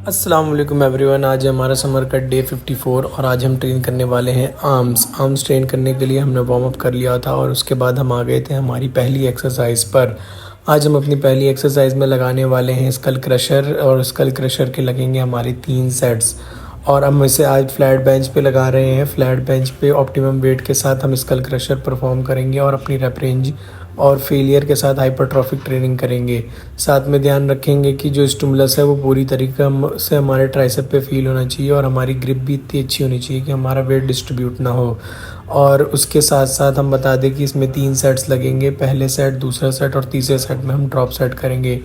अस्सलाम वालेकुम एवरीवन। आज हमारा समर का डे 54 और आज हम ट्रेन करने वाले हैं आर्म्स ट्रेन करने के लिए हमने वार्म अप कर लिया था और उसके बाद हम आ गए थे हमारी पहली एक्सरसाइज पर। आज हम अपनी पहली एक्सरसाइज में लगाने वाले हैं स्कल क्रशर और स्कल क्रशर के लगेंगे हमारे 3 सेट्स। और हम इसे आज फ्लैट बेंच पे लगा रहे हैं। फ्लैट बेंच पे ऑप्टिमम वेट के साथ हम स्कल क्रशर परफॉर्म करेंगे और अपनी रेप रेंज और फेलियर के साथ हाइपरट्रॉफिक ट्रेनिंग करेंगे। साथ में ध्यान रखेंगे कि जो स्टिमुलस है वो पूरी तरीके से हमारे ट्राइसेप पे फील होना चाहिए और हमारी ग्रिप भी इतनी अच्छी होनी चाहिए कि हमारा वेट डिस्ट्रीब्यूट ना हो। और उसके साथ साथ हम बता दें कि इसमें 3 सेट्स लगेंगे। पहले सेट, दूसरा सेट और तीसरे सेट में हम ड्रॉप सेट करेंगे।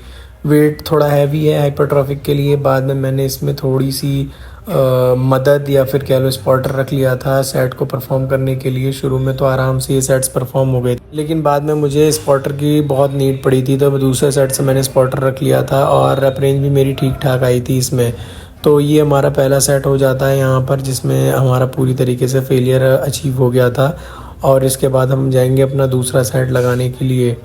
वेट थोड़ा हैवी है हाइपरट्रॉफिक के लिए। बाद में मैंने इसमें थोड़ी सी मदद या फिर कह लो स्पॉटर रख लिया था सेट को परफॉर्म करने के लिए। शुरू में तो आराम से ये सेट्स परफॉर्म हो गए लेकिन बाद में मुझे स्पॉटर की बहुत नीड पड़ी थी तो दूसरे सेट से मैंने स्पॉटर रख लिया था और रेप रेंज भी मेरी ठीक ठाक आई थी इसमें। तो ये हमारा पहला सेट हो जाता है यहाँ पर जिसमें हमारा पूरी तरीके से फेलियर अचीव हो गया था। और इसके बाद हम जाएंगे अपना दूसरा सेट लगाने के लिए।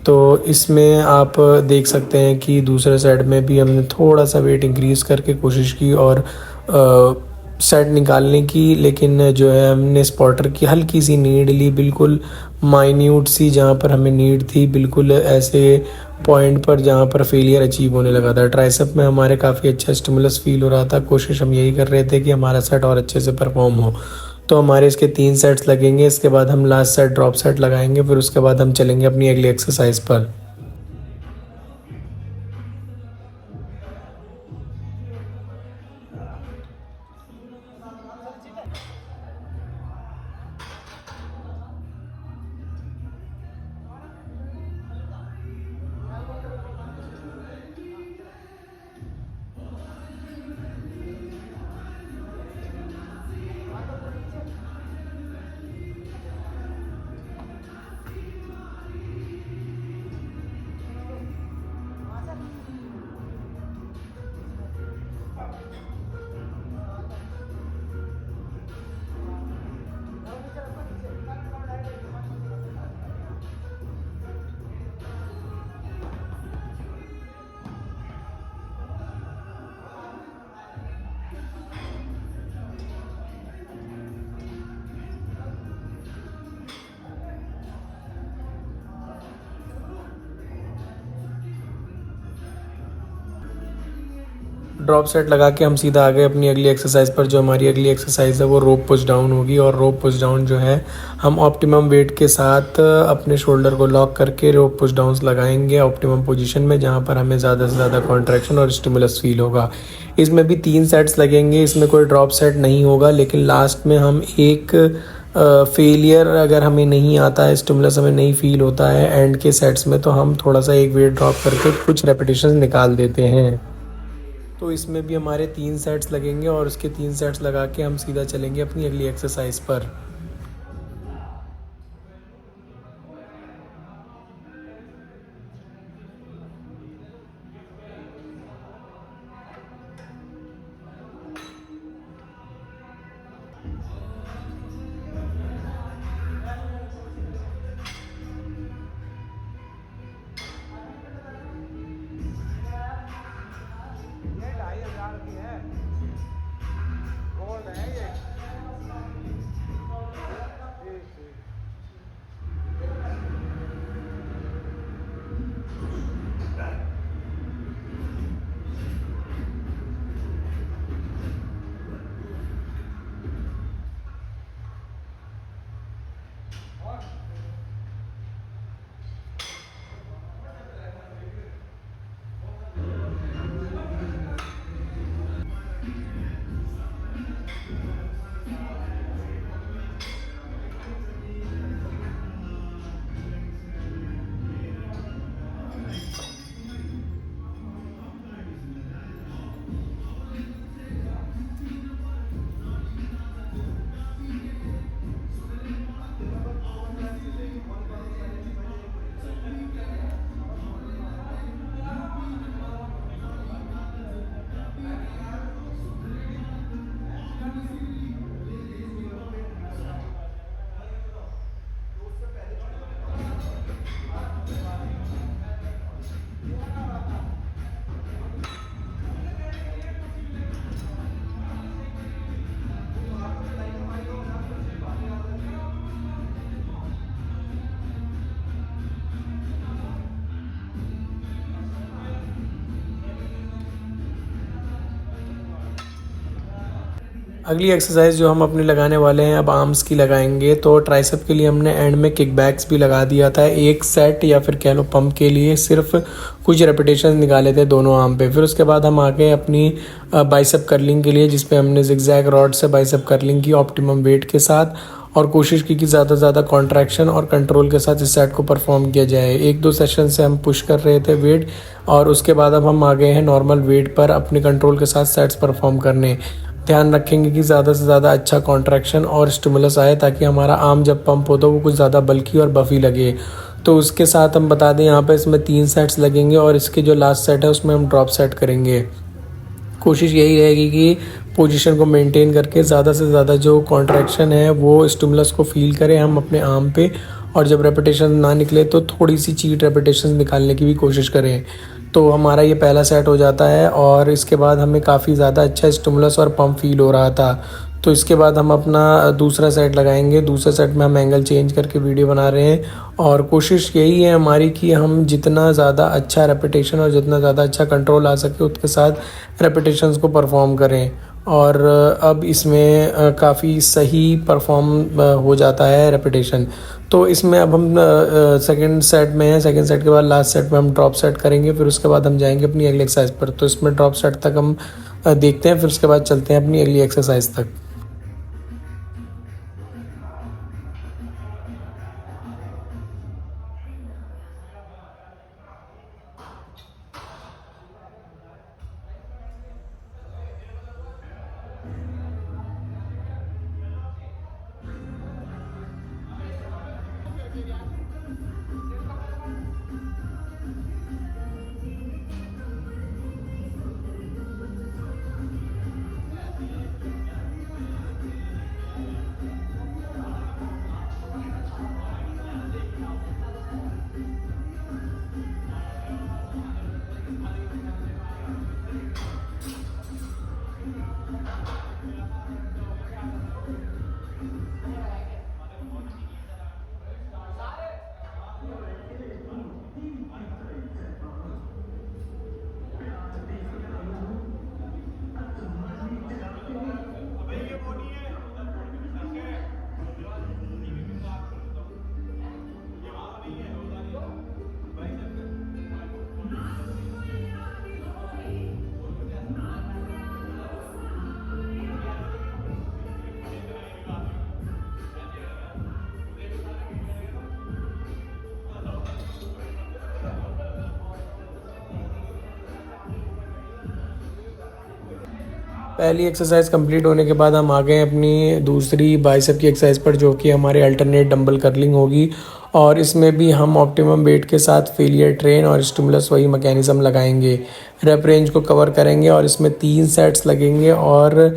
तो इसमें आप देख सकते हैं कि दूसरे सेट में भी हमने थोड़ा सा वेट इंक्रीज़ करके कोशिश की और सेट निकालने की। लेकिन जो है हमने स्पॉटर की हल्की सी नीड ली, बिल्कुल माइन्यूट सी, जहाँ पर हमें नीड थी, बिल्कुल ऐसे पॉइंट पर जहाँ पर फेलियर अचीव होने लगा था। ट्राइसेप में हमारे काफ़ी अच्छा स्टिमुलस फील हो रहा था। कोशिश हम यही कर रहे थे कि हमारा सेट और अच्छे से परफॉर्म हो। तो हमारे इसके 3 सेट्स लगेंगे। इसके बाद हम लास्ट सेट ड्रॉप सेट लगाएंगे। फिर उसके बाद हम चलेंगे अपनी अगली एक्सरसाइज पर। ड्रॉप सेट लगा के हम सीधा आ गए अपनी अगली एक्सरसाइज पर। जो हमारी अगली एक्सरसाइज है वो रोप पुश डाउन होगी। और रोप पुश डाउन जो है हम ऑप्टिमम वेट के साथ अपने शोल्डर को लॉक करके रोप पुश डाउन्स लगाएंगे ऑप्टिमम पोजीशन में, जहाँ पर हमें ज़्यादा से ज़्यादा कॉन्ट्रैक्शन और स्टिमुलस फील होगा। इसमें भी 3 सेट्स लगेंगे। इसमें कोई ड्रॉप सेट नहीं होगा लेकिन लास्ट में हम एक फेलियर अगर हमें नहीं आता है, स्टिमुलस हमें नहीं फील होता है एंड के सेट्स में, तो हम थोड़ा सा एक वेट ड्रॉप करके कुछ रेपिटेशन निकाल देते हैं। तो इसमें भी हमारे 3 सेट्स लगेंगे और उसके 3 सेट्स लगा के हम सीधा चलेंगे अपनी अगली एक्सरसाइज पर। अगली एक्सरसाइज जो हम अपनी लगाने वाले हैं अब आर्म्स की लगाएंगे। तो ट्राइसेप के लिए हमने एंड में किक बैक्स भी लगा दिया था। एक सेट या फिर कह लो पंप के लिए सिर्फ कुछ रेपिटेशन निकाले थे दोनों आर्म पे। फिर उसके बाद हम आ गए अपनी बाइसेप कर्लिंग के लिए, जिसपे हमने जिगजैग रॉड से बाइसेप कर्लिंग की ऑप्टिमम वेट के साथ, और कोशिश की कि ज़्यादा से ज़्यादा कॉन्ट्रैक्शन और कंट्रोल के साथ इस सेट को परफॉर्म किया जाए। 1-2 सेशन से हम पुश कर रहे थे वेट, और उसके बाद अब हम आ गए हैं नॉर्मल वेट पर अपने कंट्रोल के साथ सेट्स परफॉर्म करने। ध्यान रखेंगे कि ज़्यादा से ज़्यादा अच्छा कॉन्ट्रैक्शन और स्टिमुलस आए, ताकि हमारा आर्म जब पंप हो तो वो कुछ ज़्यादा बल्की और बफी लगे। तो उसके साथ हम बता दें यहाँ पे इसमें 3 सेट्स लगेंगे, और इसके जो लास्ट सेट है उसमें हम ड्रॉप सेट करेंगे। कोशिश यही रहेगी कि पोजीशन को मेंटेन करके ज़्यादा से ज़्यादा जो कॉन्ट्रैक्शन है वो स्टिमुलस को फील करें हम अपने आर्म पे, और जब रेपिटेशन ना निकले तो थोड़ी सी चीट रेपिटेशन निकालने की भी कोशिश करें। तो हमारा ये पहला सेट हो जाता है, और इसके बाद हमें काफ़ी ज़्यादा अच्छा स्टिमुलस और पंप फील हो रहा था। तो इसके बाद हम अपना दूसरा सेट लगाएंगे। दूसरे सेट में हम एंगल चेंज करके वीडियो बना रहे हैं, और कोशिश यही है हमारी कि हम जितना ज़्यादा अच्छा रेपिटेशन और जितना ज़्यादा अच्छा कंट्रोल आ सके उसके साथ रेपिटेशंस को परफॉर्म करें। और अब इसमें काफ़ी सही परफॉर्म हो जाता है रेपिटेशन। तो इसमें अब हम सेकंड सेट में हैं। सेकंड सेट के बाद लास्ट सेट में हम ड्रॉप सेट करेंगे। फिर उसके बाद हम जाएंगे अपनी अगली एक्सरसाइज पर। तो इसमें ड्रॉप सेट तक हम देखते हैं, फिर उसके बाद चलते हैं अपनी अगली एक्सरसाइज तक। पहली एक्सरसाइज कंप्लीट होने के बाद हम आ गए अपनी दूसरी बाइसेप की एक्सरसाइज पर, जो कि हमारे अल्टरनेट डंबल कर्लिंग होगी। और इसमें भी हम ऑप्टिमम वेट के साथ फेलियर ट्रेन और स्टिमुलस वही मैकेनिज्म लगाएंगे। रेप रेंज को कवर करेंगे, और इसमें 3 सेट्स लगेंगे। और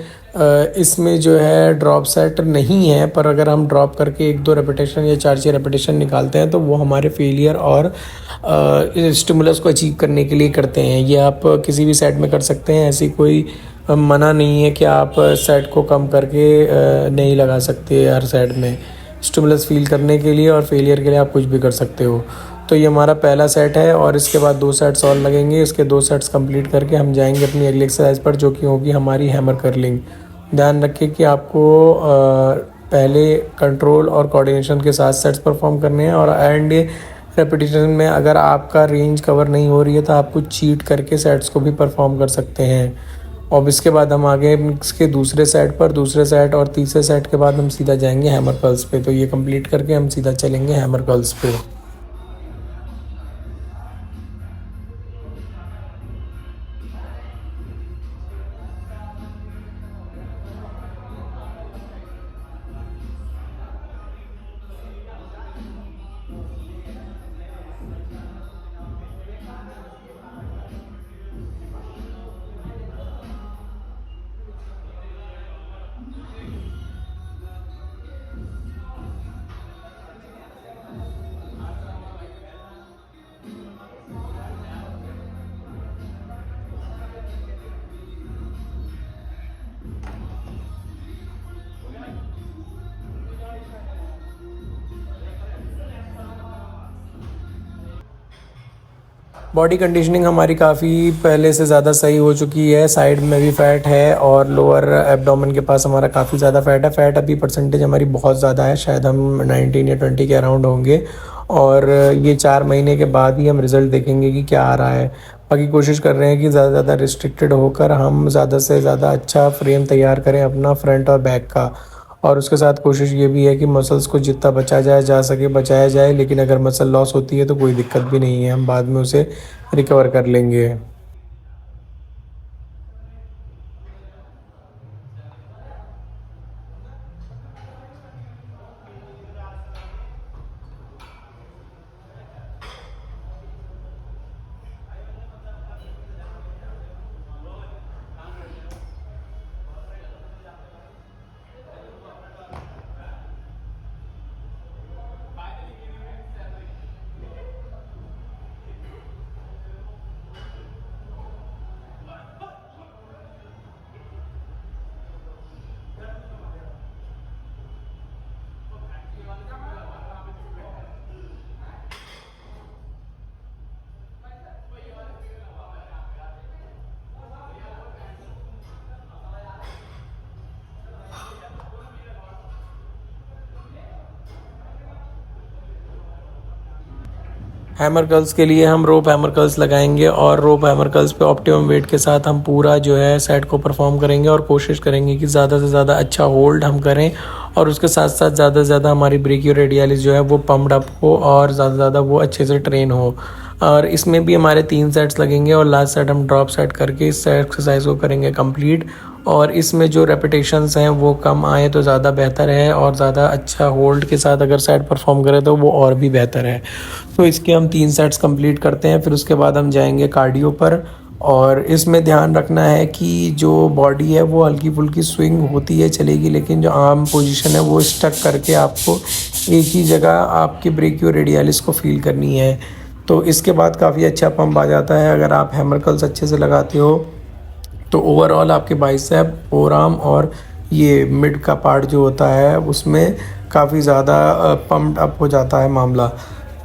इसमें जो है ड्रॉप सेट नहीं है, पर अगर हम ड्रॉप करके 1-2 रेपिटेशन या 4-6 रेपिटेशन निकालते हैं तो वो हमारे फेलियर और स्टिमुलस को अचीव करने के लिए करते हैं। ये आप किसी भी सेट में कर सकते हैं, ऐसी कोई मना नहीं है कि आप सेट को कम करके नहीं लगा सकते। हर सेट में स्टिमुलस फील करने के लिए और फेलियर के लिए आप कुछ भी कर सकते हो। तो ये हमारा पहला सेट है, और इसके बाद 2 सेट्स और लगेंगे। इसके 2 सेट्स कंप्लीट करके हम जाएंगे अपनी अगली एक्सरसाइज पर, जो कि होगी हमारी हैमर कर्लिंग। ध्यान रखिए कि आपको पहले कंट्रोल और कोऑर्डिनेशन के साथ सेट्स परफॉर्म करने हैं, और एंड रेपिटेशन में अगर आपका रेंज कवर नहीं हो रही है तो आप कुछ चीट करके सेट्स को भी परफॉर्म कर सकते हैं। और इसके बाद हम आगे इसके दूसरे सेट पर, दूसरे सेट और तीसरे सेट के बाद हम सीधा जाएंगे हैमर कर्ल्स पे। तो ये कंप्लीट करके हम सीधा चलेंगे हैमर कर्ल्स पे। बॉडी कंडीशनिंग हमारी काफ़ी पहले से ज़्यादा सही हो चुकी है। साइड में भी फ़ैट है और लोअर एब्डोमेन के पास हमारा काफ़ी ज़्यादा फ़ैट है। फ़ैट अभी परसेंटेज हमारी बहुत ज़्यादा है, शायद हम 19 या 20 के अराउंड होंगे। और ये 4 महीने के बाद ही हम रिज़ल्ट देखेंगे कि क्या आ रहा है। बाकी कोशिश कर रहे हैं कि ज़्यादा से ज़्यादा रिस्ट्रिक्टेड होकर हम ज़्यादा से ज़्यादा अच्छा फ्रेम तैयार करें अपना फ्रंट और बैक का। और उसके साथ कोशिश ये भी है कि मसल्स को जितना बचा जाए जा सके बचाया जाए, लेकिन अगर मसल लॉस होती है तो कोई दिक्कत भी नहीं है, हम बाद में उसे रिकवर कर लेंगे। हैमर कर्ल्स के लिए हम रोप हैमर कर्ल्स लगाएंगे और रोप हैमर कर्ल्स पे ऑप्टिमम वेट के साथ हम पूरा जो है सेट को परफॉर्म करेंगे और कोशिश करेंगे कि ज़्यादा से ज़्यादा अच्छा होल्ड हम करें। और उसके साथ साथ ज़्यादा से ज़्यादा हमारी ब्रेकियोरेडियलिस जो है वो पम्प्ड अप हो और ज़्यादा से ज़्यादा वो अच्छे से ट्रेन हो। और इसमें भी हमारे 3 सेट्स लगेंगे और लास्ट सेट हम ड्रॉप सेट करके इस एक्सरसाइज को करेंगे कंप्लीट। और इसमें जो रेपिटेशंस हैं वो कम आए तो ज़्यादा बेहतर है, और ज़्यादा अच्छा होल्ड के साथ अगर सेट परफॉर्म करें तो वो और भी बेहतर है। तो इसके हम 3 सेट्स कंप्लीट करते हैं, फिर उसके बाद हम जाएंगे कार्डियो पर। और इसमें ध्यान रखना है कि जो बॉडी है वो हल्की फुल्की स्विंग होती है चलेगी, लेकिन जो आर्म पोजीशन है वो स्टक करके आपको एक ही जगह आपके ब्रेकियोरेडियलिस को फील करनी है। तो इसके बाद काफ़ी अच्छा पंप आ जाता है अगर आप हैमर कर्ल्स अच्छे से लगाते हो। तो ओवरऑल आपके बाइसेप, फोरआर्म और ये मिड का पार्ट जो होता है उसमें काफ़ी ज़्यादा पम्प्ड अप हो जाता है मामला।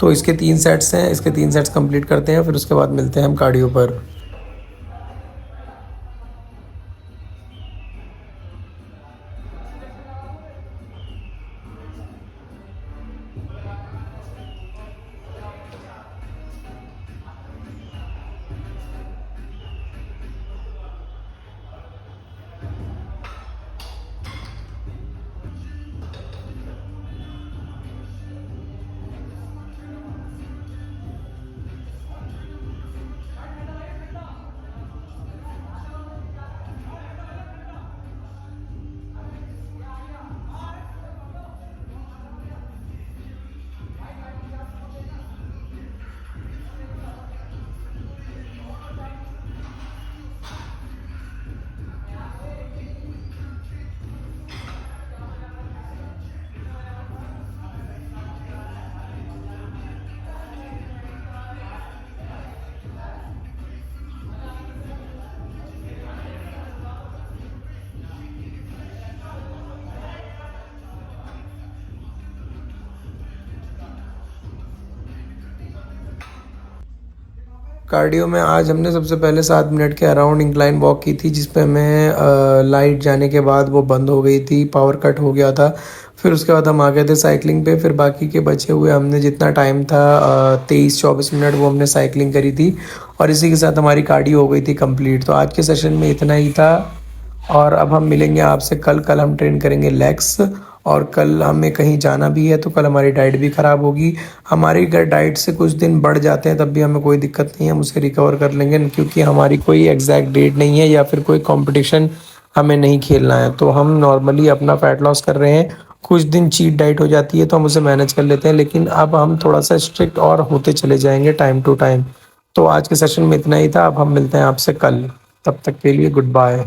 तो इसके 3 सेट्स हैं, इसके 3 सेट्स कंप्लीट करते हैं, फिर उसके बाद मिलते हैं हम कार्डियो पर। कार्डियो में आज हमने सबसे पहले 7 मिनट के अराउंड इंक्लाइन वॉक की थी, जिसपे हमें लाइट जाने के बाद वो बंद हो गई थी, पावर कट हो गया था। फिर उसके बाद हम आ गए थे साइकिलिंग पे। फिर बाकी के बचे हुए हमने जितना टाइम था 23-24 मिनट वो हमने साइकिलिंग करी थी, और इसी के साथ हमारी कार्डियो हो गई थी कंप्लीट। तो आज के सेशन में इतना ही था, और अब हम मिलेंगे आपसे कल। कल हम ट्रेन करेंगे लेग्स, और कल हमें कहीं जाना भी है तो कल हमारी डाइट भी ख़राब होगी। हमारी अगर डाइट से कुछ दिन बढ़ जाते हैं तब भी हमें कोई दिक्कत नहीं है, हम उसे रिकवर कर लेंगे, क्योंकि हमारी कोई एग्जैक्ट डेट नहीं है या फिर कोई कंपटीशन हमें नहीं खेलना है। तो हम नॉर्मली अपना फैट लॉस कर रहे हैं, कुछ दिन चीट डाइट हो जाती है तो हम उसे मैनेज कर लेते हैं, लेकिन अब हम थोड़ा सा स्ट्रिक्ट और होते चले जाएंगे टाइम टू टाइम। तो आज के सेशन में इतना ही था, अब हम मिलते हैं आपसे कल। तब तक के लिए गुड बाय।